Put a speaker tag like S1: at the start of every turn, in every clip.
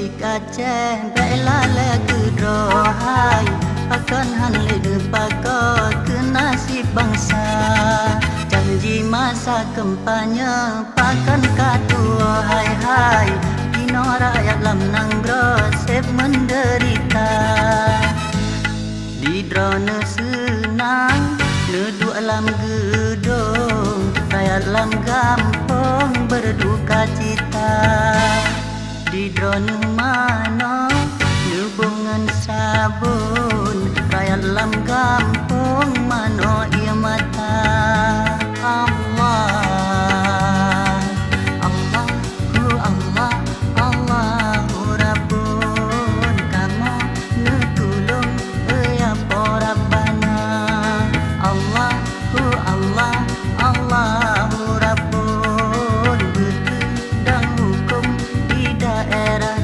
S1: politik Aceh baiklah lagu rohai pakan han le pakar ke nasib bangsa janji masa kampanye pakan katua hai dino rakyat lam nanggro sep menderita di drone senang nedu alam gedung rakyat lam gampong berduka cita di drone mano hubungan sabun rakyat lam gampong mano ia mata Allah Allahu Allah Allahu Rabbun kamu netulung ya Rabbana Allahu Allah Allahu Rabbun berkedang hukum di daerah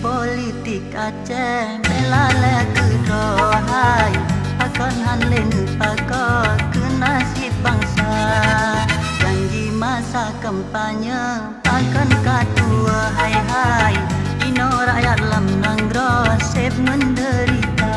S1: politik Aceh bela lagu rohai akan han lenu pakar ke nasib bangsa janji masa kampanye akan katua hai dino rakyat lam nanggro sep menderita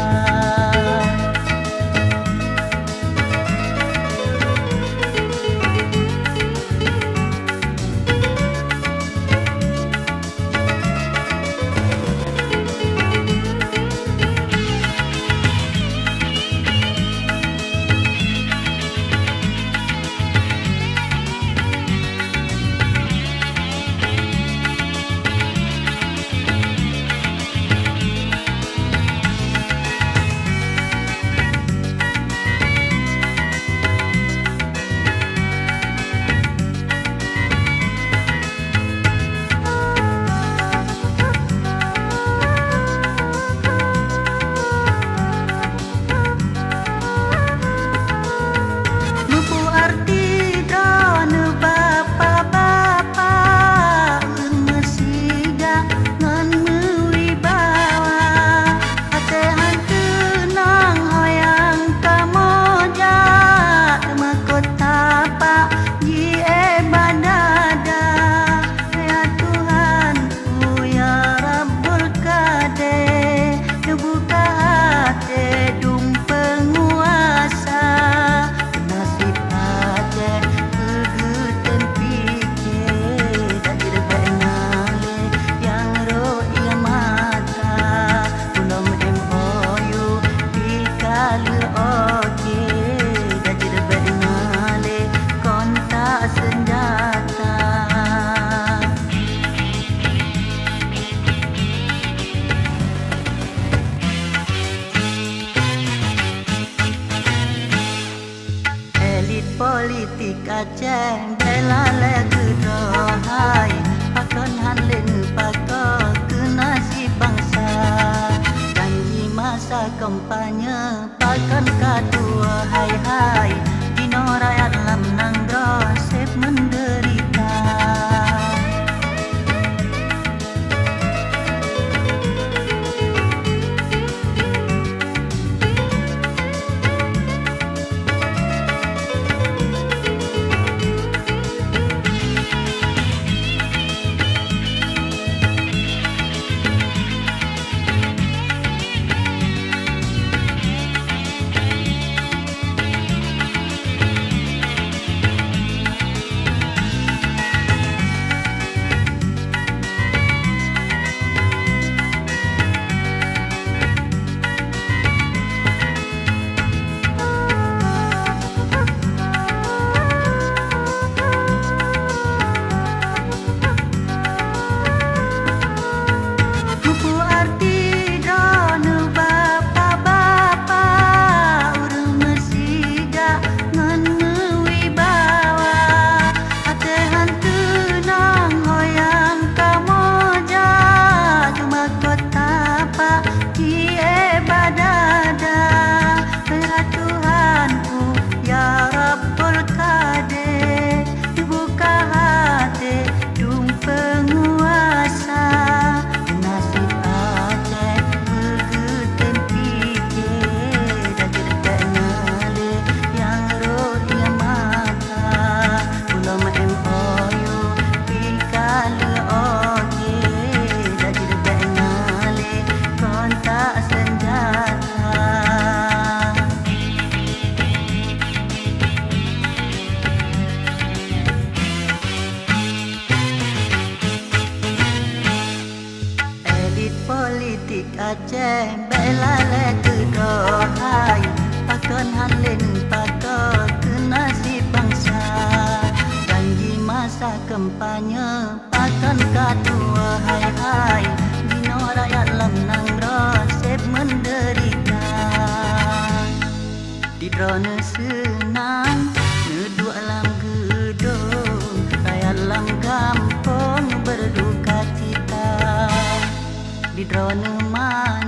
S1: politik Aceh bela lagu rohai pakan han lenu pakar ke nasib bangsa janji masa kampanye pakan katua hai dino rakyat lam nanggro sep menderita cerita. Di drone senang ngeduk alam gedung, rakyat lam kampung berduka cita. Di drone mana